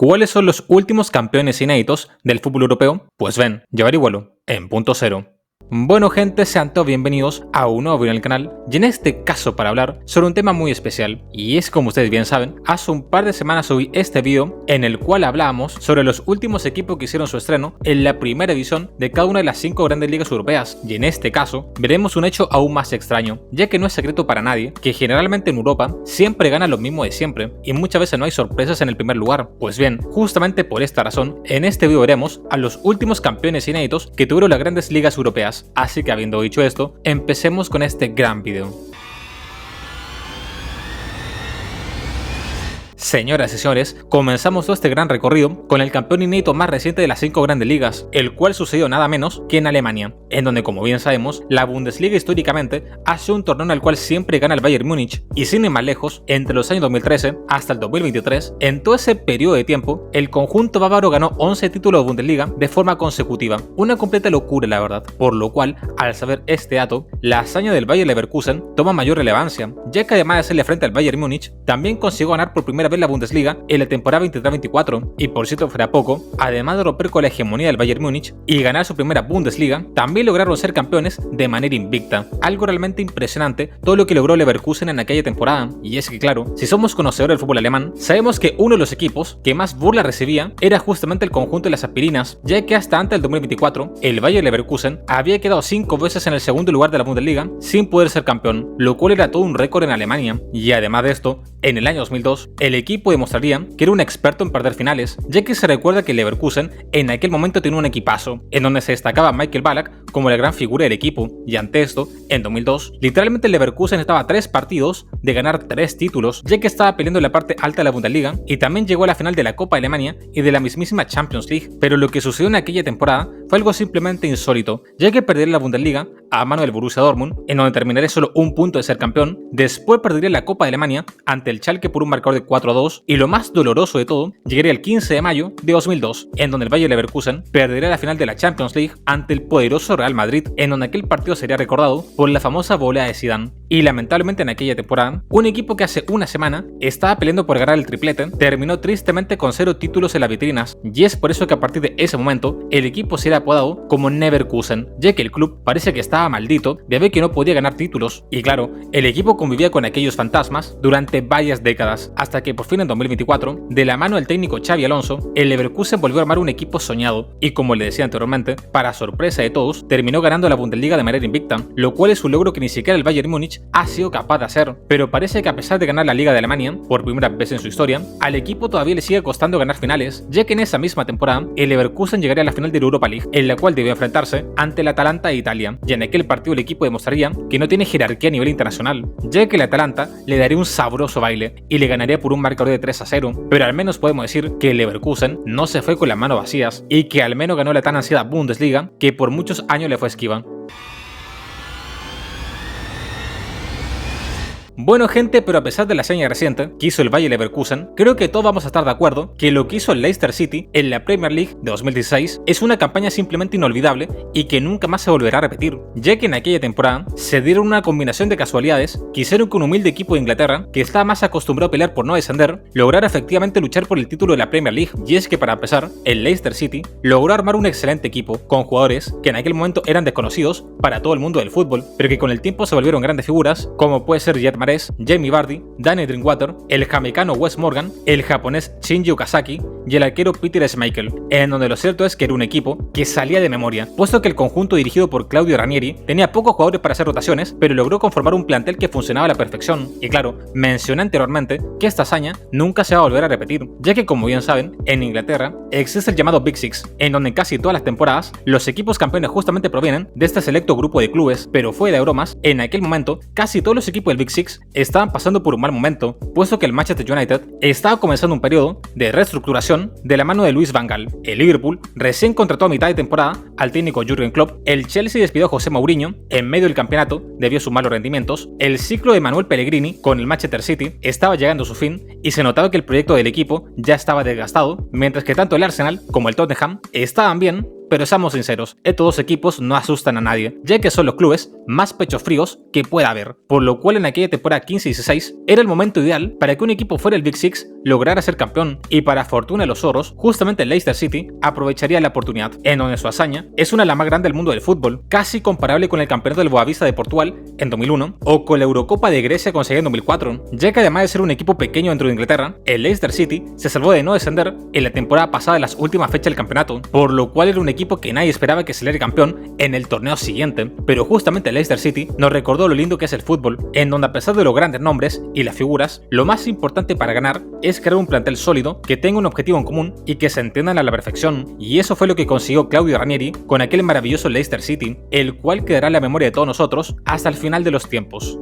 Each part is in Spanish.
¿Cuáles son los últimos campeones inéditos del fútbol europeo? Pues ven, ya averigualo en Punto Cero. Bueno gente, sean todos bienvenidos a un nuevo video en el canal y en este caso para hablar sobre un tema muy especial, y es como ustedes bien saben, hace un par de semanas subí este video en el cual hablábamos sobre los últimos equipos que hicieron su estreno en la primera división de cada una de las 5 grandes ligas europeas, y en este caso veremos un hecho aún más extraño, ya que no es secreto para nadie que generalmente en Europa siempre gana lo mismo de siempre y muchas veces no hay sorpresas en el primer lugar. Pues bien, justamente por esta razón, en este video veremos a los últimos campeones inéditos que tuvieron las grandes ligas europeas. Así que habiendo dicho esto, empecemos con este gran video. Señoras y señores, comenzamos todo este gran recorrido con el campeón inédito más reciente de las 5 grandes ligas, el cual sucedió nada menos que en Alemania, en donde, como bien sabemos, la Bundesliga históricamente ha sido un torneo en el cual siempre gana el Bayern Múnich, y sin ir más lejos, entre los años 2013 hasta el 2023, en todo ese periodo de tiempo, el conjunto bávaro ganó 11 títulos de Bundesliga de forma consecutiva, una completa locura la verdad, por lo cual, al saber este dato, la hazaña del Bayer Leverkusen toma mayor relevancia, ya que además de hacerle frente al Bayern Múnich, también consiguió ganar por primera vez la Bundesliga en la temporada 23-24, y por si esto fuera poco, además de romper con la hegemonía del Bayern Múnich y ganar su primera Bundesliga, también lograron ser campeones de manera invicta, algo realmente impresionante todo lo que logró Leverkusen en aquella temporada. Y es que claro, si somos conocedores del fútbol alemán, sabemos que uno de los equipos que más burla recibía era justamente el conjunto de las aspirinas, ya que hasta antes del 2024, el Bayer Leverkusen había quedado 5 veces en el segundo lugar de la Bundesliga sin poder ser campeón, lo cual era todo un récord en Alemania. Y además de esto, en el año 2002, el equipo demostraría que era un experto en perder finales, ya que se recuerda que Leverkusen en aquel momento tenía un equipazo, en donde se destacaba Michael Ballack como la gran figura del equipo, y ante esto, en 2002, literalmente el Leverkusen estaba a 3 partidos de ganar 3 títulos, ya que estaba peleando en la parte alta de la Bundesliga, y también llegó a la final de la Copa de Alemania y de la mismísima Champions League, pero lo que sucedió en aquella temporada fue algo simplemente insólito, ya que perdería la Bundesliga a mano del Borussia Dortmund, en donde terminaría solo un punto de ser campeón, después perdería la Copa de Alemania ante el Schalke por un marcador de 4-2, y lo más doloroso de todo, llegaría el 15 de mayo de 2002, en donde el Bayer Leverkusen perdería la final de la Champions League ante el poderoso Real Madrid, en donde aquel partido sería recordado por la famosa volea de Zidane. Y lamentablemente en aquella temporada, un equipo que hace una semana estaba peleando por ganar el triplete, terminó tristemente con 0 títulos en las vitrinas, y es por eso que a partir de ese momento, el equipo será apodado como Neverkusen, ya que el club parece que estaba maldito de ver que no podía ganar títulos. Y claro, el equipo convivía con aquellos fantasmas durante varias décadas, hasta que por fin en 2024, de la mano del técnico Xabi Alonso, el Leverkusen volvió a armar un equipo soñado, y como le decía anteriormente, para sorpresa de todos, terminó ganando la Bundesliga de manera invicta, lo cual es un logro que ni siquiera el Bayern Múnich ha sido capaz de hacer. Pero parece que a pesar de ganar la Liga de Alemania, por primera vez en su historia, al equipo todavía le sigue costando ganar finales, ya que en esa misma temporada, el Leverkusen llegaría a la final de la Europa League, en la cual debió enfrentarse ante el Atalanta de Italia, y en aquel partido el equipo demostraría que no tiene jerarquía a nivel internacional, ya que el Atalanta le daría un sabroso baile y le ganaría por un marcador de 3-0, pero al menos podemos decir que el Leverkusen no se fue con las manos vacías y que al menos ganó la tan ansiada Bundesliga que por muchos años le fue esquiva. Bueno gente, pero a pesar de la hazaña reciente que hizo el Bayer Leverkusen, creo que todos vamos a estar de acuerdo que lo que hizo el Leicester City en la Premier League de 2016 es una campaña simplemente inolvidable y que nunca más se volverá a repetir, ya que en aquella temporada se dieron una combinación de casualidades que hicieron que un humilde equipo de Inglaterra, que estaba más acostumbrado a pelear por no descender, lograra efectivamente luchar por el título de la Premier League. Y es que para empezar, el Leicester City logró armar un excelente equipo con jugadores que en aquel momento eran desconocidos para todo el mundo del fútbol, pero que con el tiempo se volvieron grandes figuras, como puede ser Riyad Mahrez, Jamie Vardy, Danny Drinkwater, el jamaicano Wes Morgan, el japonés Shinji Okazaki y el arquero Peter Schmeichel, en donde lo cierto es que era un equipo que salía de memoria, puesto que el conjunto dirigido por Claudio Ranieri tenía pocos jugadores para hacer rotaciones, pero logró conformar un plantel que funcionaba a la perfección. Y claro, mencioné anteriormente que esta hazaña nunca se va a volver a repetir, ya que como bien saben, en Inglaterra existe el llamado Big Six, en donde en casi todas las temporadas los equipos campeones justamente provienen de este selecto grupo de clubes, pero fuera de bromas, en aquel momento casi todos los equipos del Big Six estaban pasando por un mal momento, puesto que el Manchester United estaba comenzando un periodo de reestructuración de la mano de Louis van Gaal. El Liverpool recién contrató a mitad de temporada al técnico Jürgen Klopp, el Chelsea despidió a José Mourinho en medio del campeonato debido a sus malos rendimientos, el ciclo de Manuel Pellegrini con el Manchester City estaba llegando a su fin y se notaba que el proyecto del equipo ya estaba desgastado, mientras que tanto el Arsenal como el Tottenham estaban bien, pero seamos sinceros, estos dos equipos no asustan a nadie, ya que son los clubes más pechos fríos que pueda haber, por lo cual en aquella temporada 15-16 era el momento ideal para que un equipo fuera el Big Six lograra ser campeón, y para fortuna de los zorros, justamente el Leicester City aprovecharía la oportunidad, en donde su hazaña es una de las más grandes del mundo del fútbol, casi comparable con el campeonato del Boavista de Portugal en 2001 o con la Eurocopa de Grecia conseguida en 2004, ya que además de ser un equipo pequeño dentro de Inglaterra, el Leicester City se salvó de no descender en la temporada pasada de las últimas fechas del campeonato, por lo cual era un equipo que nadie esperaba que saliera campeón en el torneo siguiente, pero justamente el Leicester City nos recordó lo lindo que es el fútbol, en donde a pesar de los grandes nombres y las figuras, lo más importante para ganar es crear un plantel sólido que tenga un objetivo en común y que se entiendan a la perfección, y eso fue lo que consiguió Claudio Ranieri con aquel maravilloso Leicester City, el cual quedará en la memoria de todos nosotros hasta el final de los tiempos.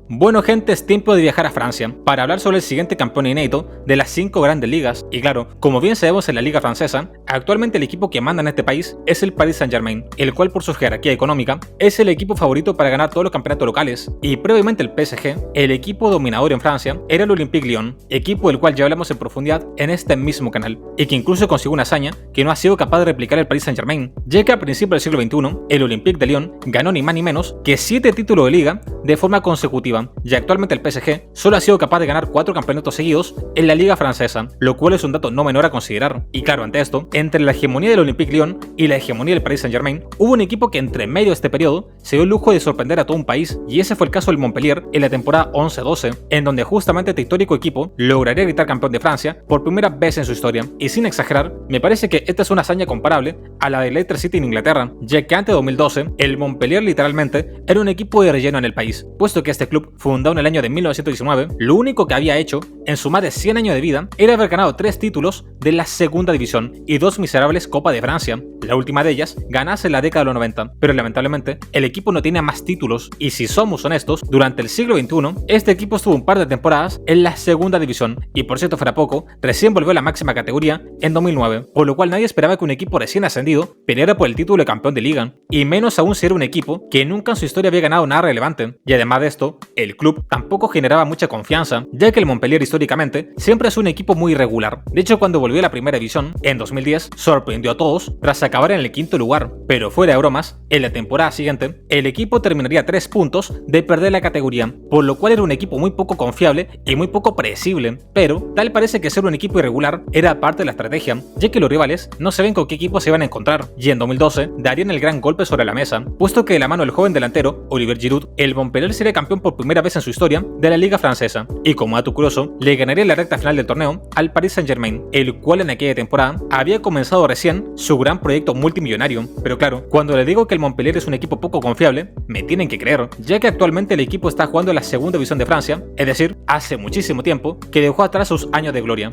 Bueno gente, es tiempo de viajar a Francia para hablar sobre el siguiente campeón inédito de las 5 grandes ligas, y claro, como bien sabemos en la liga francesa, actualmente el equipo que manda en este país es el Paris Saint-Germain, el cual por su jerarquía económica es el equipo favorito para ganar todos los campeonatos locales, y previamente el PSG, el equipo dominador en Francia, era el Olympique Lyon, equipo del cual ya hablamos en profundidad en este mismo canal, y que incluso consiguió una hazaña que no ha sido capaz de replicar el Paris Saint-Germain, ya que a principios del siglo XXI, el Olympique de Lyon ganó ni más ni menos que 7 títulos de liga de forma consecutiva, y actualmente el PSG solo ha sido capaz de ganar 4 campeonatos seguidos en la liga francesa, lo cual es un dato no menor a considerar. Y claro, ante esto, entre la hegemonía del Olympique Lyon y la hegemonía del Paris Saint-Germain, hubo un equipo que entre medio de este periodo se dio el lujo de sorprender a todo un país, y ese fue el caso del Montpellier en la temporada 11-12, en donde justamente este histórico equipo lograría gritar campeón de Francia por primera vez en su historia. Y sin exagerar, me parece que esta es una hazaña comparable a la de Leicester City en Inglaterra, ya que antes de 2012, el Montpellier literalmente era un equipo de relleno en el país, puesto que este club, fundado en el año de 1919, lo único que había hecho en su más de 100 años de vida era haber ganado 3 títulos de la segunda división y 2 miserables Copa de Francia, la última de ellas ganase en la década de los 90, pero lamentablemente el equipo no tiene más títulos, y si somos honestos, durante el siglo XXI este equipo estuvo un par de temporadas en la segunda división, y por cierto fuera poco, recién volvió a la máxima categoría en 2009, por lo cual nadie esperaba que un equipo recién ascendido peleara por el título de campeón de liga, y menos aún si era un equipo que nunca en su historia había ganado nada relevante, y además de esto, el club tampoco generaba mucha confianza, ya que el Montpellier históricamente siempre es un equipo muy irregular. De hecho, cuando volvió a la primera división, en 2010, sorprendió a todos tras acabar en el 5º lugar, pero fuera de bromas, en la temporada siguiente, el equipo terminaría a 3 puntos de perder la categoría, por lo cual era un equipo muy poco confiable y muy poco predecible, pero tal parece que ser un equipo irregular era parte de la estrategia, ya que los rivales no saben con qué equipo se iban a encontrar, y en 2012 darían el gran golpe sobre la mesa, puesto que de la mano del joven delantero, Olivier Giroud, el Montpellier sería campeón por primera vez en su historia de la liga francesa, y como dato curioso, le ganaría la recta final del torneo al Paris Saint-Germain, el cual en aquella temporada había comenzado recién su gran proyecto multimillonario. Pero claro, cuando le digo que el Montpellier es un equipo poco confiable, me tienen que creer, ya que actualmente el equipo está jugando en la segunda división de Francia, es decir, hace muchísimo tiempo que dejó atrás sus años de gloria.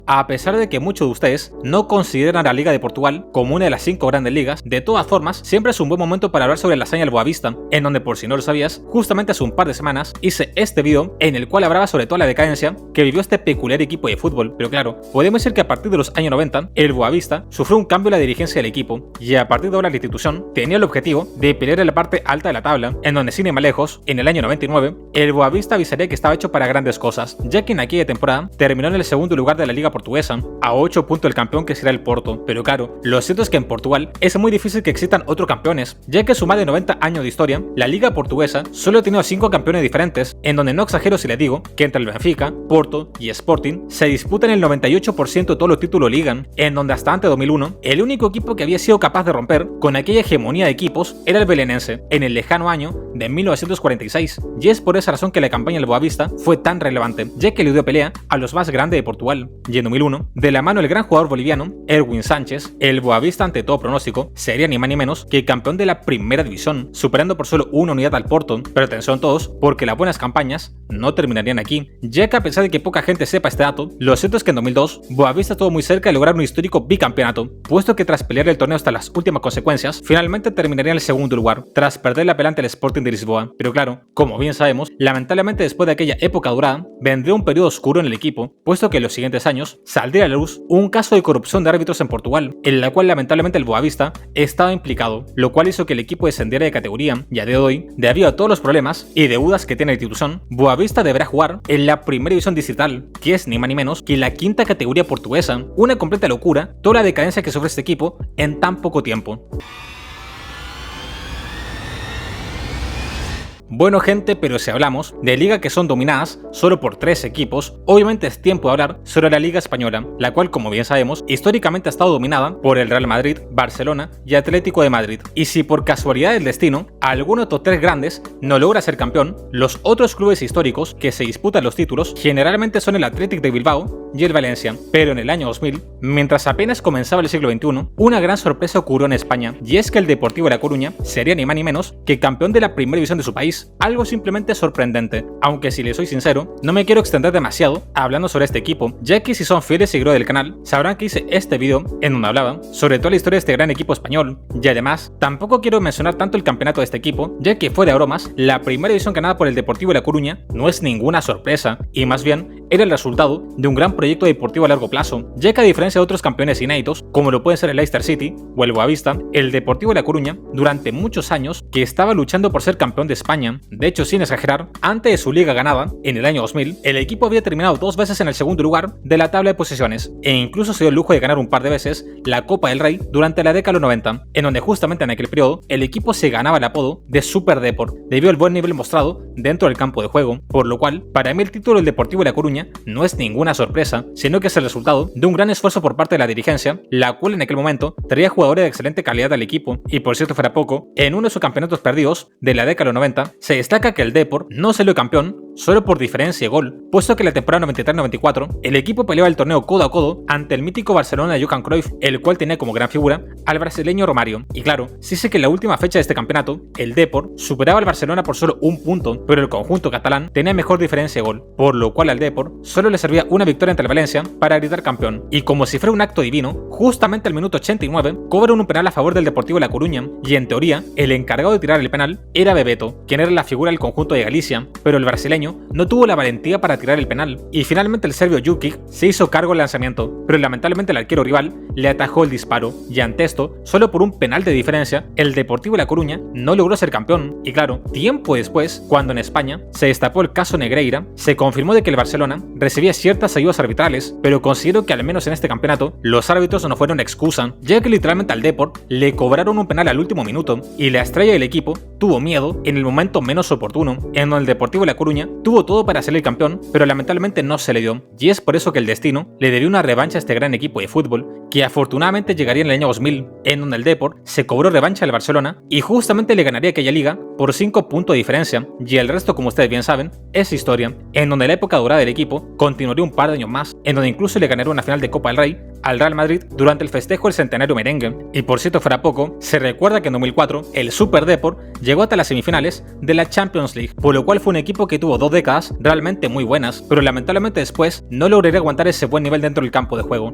A pesar de que muchos de ustedes no consideran a la Liga de Portugal como una de las 5 grandes ligas, de todas formas, siempre es un buen momento para hablar sobre la hazaña del Boavista, en donde, por si no lo sabías, justamente hace un par de semanas hice este video en el cual hablaba sobre toda la decadencia que vivió este peculiar equipo de fútbol. Pero claro, podemos decir que a partir de los años 90, el Boavista sufrió un cambio en la dirigencia del equipo, y a partir de ahora la institución tenía el objetivo de pelear en la parte alta de la tabla, en donde sin ir más lejos, en el año 99, el Boavista avisaría que estaba hecho para grandes cosas, ya que en aquella temporada terminó en el segundo lugar de la Liga portuguesa, a 8 puntos del campeón que será el Porto. Pero claro, lo cierto es que en Portugal es muy difícil que existan otros campeones, ya que su más de 90 años de historia, la Liga portuguesa solo ha tenido 5 campeones diferentes, en donde no exagero si le digo que entre el Benfica, Porto y Sporting se disputan el 98% de todos los títulos de liga, en donde hasta antes de 2001, el único equipo que había sido capaz de romper con aquella hegemonía de equipos era el belenense, en el lejano año de 1946, y es por esa razón que la campaña del Boavista fue tan relevante, ya que le dio pelea a los más grandes de Portugal, y en 2001, de la mano del gran jugador boliviano, Erwin Sánchez, el Boavista ante todo pronóstico sería ni más ni menos que campeón de la primera división, superando por solo una unidad al Porto. Pero atención todos, porque las buenas campañas no terminarían aquí, ya que a pesar de que poca gente sepa este dato, lo cierto es que en 2002, Boavista estuvo muy cerca de lograr un histórico bicampeonato, puesto que tras pelear el torneo hasta las últimas consecuencias, finalmente terminaría en el segundo lugar, tras perder la pelea ante el Sporting de Lisboa. Pero claro, como bien sabemos, lamentablemente después de aquella época dorada, vendría un periodo oscuro en el equipo, puesto que en los siguientes años saldría a la luz un caso de corrupción de árbitros en Portugal, en la cual lamentablemente el Boavista estaba implicado, lo cual hizo que el equipo descendiera de categoría, y a día de hoy, debido a todos los problemas y deudas que tiene la institución, Boavista Boavista deberá jugar en la primera división distrital, que es ni más ni menos que la quinta categoría portuguesa. Una completa locura toda la decadencia que sufre este equipo en tan poco tiempo. Bueno gente, pero si hablamos de liga que son dominadas solo por 3 equipos, obviamente es tiempo de hablar sobre la Liga Española, la cual, como bien sabemos, históricamente ha estado dominada por el Real Madrid, Barcelona y Atlético de Madrid. Y si por casualidad del destino, alguno de estos 3 grandes no logra ser campeón, los otros clubes históricos que se disputan los títulos generalmente son el Athletic de Bilbao y el Valencia. Pero en el año 2000, mientras apenas comenzaba el siglo XXI, una gran sorpresa ocurrió en España, y es que el Deportivo de La Coruña sería ni más ni menos que campeón de la primera división de su país. Algo simplemente sorprendente, aunque si les soy sincero, no me quiero extender demasiado hablando sobre este equipo, ya que si son fieles seguidores del canal, sabrán que hice este video en donde hablaba sobre toda la historia de este gran equipo español, y además, tampoco quiero mencionar tanto el campeonato de este equipo, ya que fuera de bromas, la primera división ganada por el Deportivo de La Coruña no es ninguna sorpresa, y más bien era el resultado de un gran proyecto deportivo a largo plazo, ya que a diferencia de otros campeones inéditos, como lo pueden ser el Leicester City o el Boavista, el Deportivo de La Coruña, durante muchos años, que estaba luchando por ser campeón de España. De hecho, sin exagerar, antes de su liga ganada, en el año 2000, el equipo había terminado 2 veces en el segundo lugar de la tabla de posiciones, e incluso se dio el lujo de ganar un par de veces la Copa del Rey durante la década de los 90, en donde justamente en aquel periodo el equipo se ganaba el apodo de Super Depor, debido al buen nivel mostrado dentro del campo de juego, por lo cual, para mí el título del Deportivo de La Coruña no es ninguna sorpresa, sino que es el resultado de un gran esfuerzo por parte de la dirigencia, la cual en aquel momento traía jugadores de excelente calidad al equipo, y por cierto fuera poco, en uno de sus campeonatos perdidos de la década de los 90, se destaca que el Depor no salió campeón solo por diferencia de gol, puesto que en la temporada 93-94 el equipo peleaba el torneo codo a codo ante el mítico Barcelona de Johan Cruyff, el cual tenía como gran figura al brasileño Romario. Y claro, sí sé que en la última fecha de este campeonato, el Depor superaba al Barcelona por solo un punto, pero el conjunto catalán tenía mejor diferencia de gol, por lo cual al Depor solo le servía una victoria ante el Valencia para gritar campeón. Y como si fuera un acto divino, justamente al minuto 89 cobran un penal a favor del Deportivo de La Coruña, y en teoría, el encargado de tirar el penal era Bebeto, quien era la figura del conjunto de Galicia, pero el brasileño no tuvo la valentía para tirar el penal, y finalmente el serbio Jukic se hizo cargo del lanzamiento, pero lamentablemente el arquero rival le atajó el disparo, y ante esto, solo por un penal de diferencia, el Deportivo de La Coruña no logró ser campeón. Y claro, tiempo después, cuando en España se destapó el caso Negreira, se confirmó de que el Barcelona recibía ciertas ayudas arbitrales, pero considero que al menos en este campeonato, los árbitros no fueron excusa, ya que literalmente al Depor le cobraron un penal al último minuto, y la estrella del equipo tuvo miedo en el momento menos oportuno, en donde el Deportivo de La Coruña tuvo todo para ser el campeón, pero lamentablemente no se le dio, y es por eso que el destino le debió una revancha a este gran equipo de fútbol, que afortunadamente llegaría en el año 2000, en donde el Depor se cobró revancha al Barcelona y justamente le ganaría aquella liga por 5 puntos de diferencia, y el resto, como ustedes bien saben, es historia, en donde la época dorada del equipo continuaría un par de años más, en donde incluso le ganaría una final de Copa del Rey al Real Madrid durante el festejo del centenario merengue. Y por cierto fuera poco, se recuerda que en 2004 el Super Depor llegó hasta las semifinales de la Champions League, por lo cual fue un equipo que tuvo 2 décadas realmente muy buenas, pero lamentablemente después no lograría aguantar ese buen nivel dentro del campo de juego.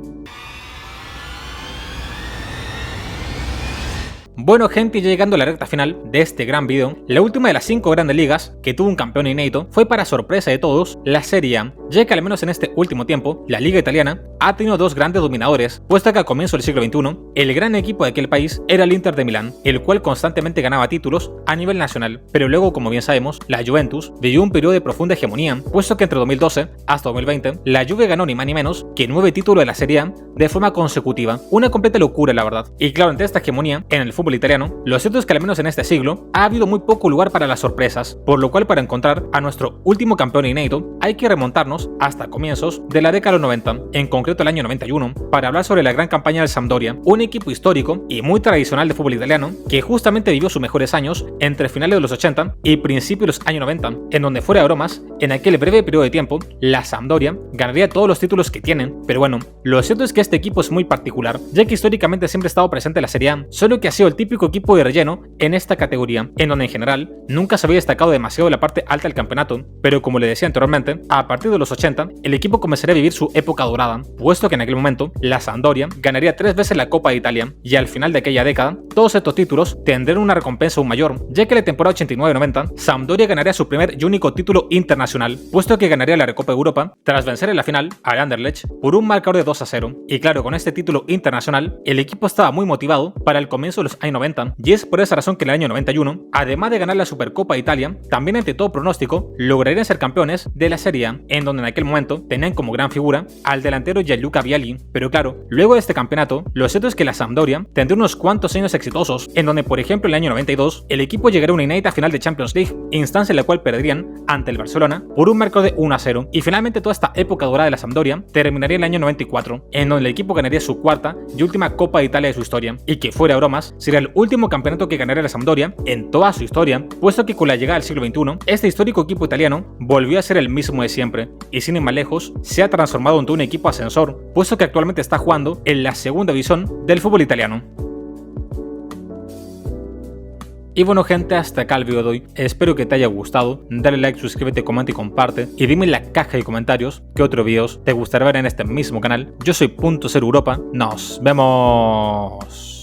Bueno gente, ya llegando a la recta final de este gran video, la última de las 5 grandes ligas que tuvo un campeón inédito fue, para sorpresa de todos, la Serie A, ya que al menos en este último tiempo, la liga italiana ha tenido 2 grandes dominadores, puesto que a comienzo del siglo XXI, el gran equipo de aquel país era el Inter de Milán, el cual constantemente ganaba títulos a nivel nacional, pero luego, como bien sabemos, la Juventus vivió un periodo de profunda hegemonía, puesto que entre 2012 hasta 2020, la Juve ganó ni más ni menos que 9 títulos de la Serie A de forma consecutiva, una completa locura la verdad. Y claro, ante esta hegemonía en el fútbol italiano, lo cierto es que al menos en este siglo ha habido muy poco lugar para las sorpresas, por lo cual para encontrar a nuestro último campeón inédito hay que remontarnos hasta comienzos de la década de los 90, en concreto el año 91, para hablar sobre la gran campaña del Sampdoria, un equipo histórico y muy tradicional de fútbol italiano que justamente vivió sus mejores años entre finales de los 80 y principios de los años 90, en donde fuera de bromas, en aquel breve periodo de tiempo, la Sampdoria ganaría todos los títulos que tienen. Pero bueno, lo cierto es que este equipo es muy particular, ya que históricamente siempre ha estado presente en la Serie A, solo que ha sido el típico equipo de relleno en esta categoría, en donde en general nunca se había destacado demasiado la parte alta del campeonato, pero como le decía anteriormente, finalmente, a partir de los 80, el equipo comenzaría a vivir su época dorada, puesto que en aquel momento la Sampdoria ganaría 3 veces la Copa de Italia, y al final de aquella década, todos estos títulos tendrían una recompensa aún mayor, ya que en la temporada 89-90, Sampdoria ganaría su primer y único título internacional, puesto que ganaría la Recopa de Europa tras vencer en la final al Anderlecht por un marcador de 2-0. Y claro, con este título internacional, el equipo estaba muy motivado para el comienzo de los años 90, y es por esa razón que en el año 91, además de ganar la Supercopa de Italia, también ante todo pronóstico, lograrían ser campeones de la Serie A, en donde en aquel momento tenían como gran figura al delantero Gianluca Vialli. Pero claro, luego de este campeonato, lo cierto es que la Sampdoria tendría unos cuantos años exitosos, en donde por ejemplo en el año 92, el equipo llegaría a una inédita final de Champions League, instancia en la cual perderían ante el Barcelona por un marcador de 1-0, y finalmente toda esta época dorada de la Sampdoria terminaría en el año 94, en donde el equipo ganaría su cuarta y última Copa de Italia de su historia, y que fuera de bromas, sería el último campeonato que ganaría la Sampdoria en toda su historia, puesto que con la llegada del siglo XXI, este histórico equipo italiano volvió a ser el mismo de siempre, y sin ir más lejos, se ha transformado en un equipo ascensor, puesto que actualmente está jugando en la segunda división del fútbol italiano. Y bueno gente, hasta acá el vídeo de hoy, espero que te haya gustado, dale like, suscríbete, comenta y comparte, y dime en la caja de comentarios qué otros vídeos te gustaría ver en este mismo canal. Yo soy .0 Europa, nos vemos.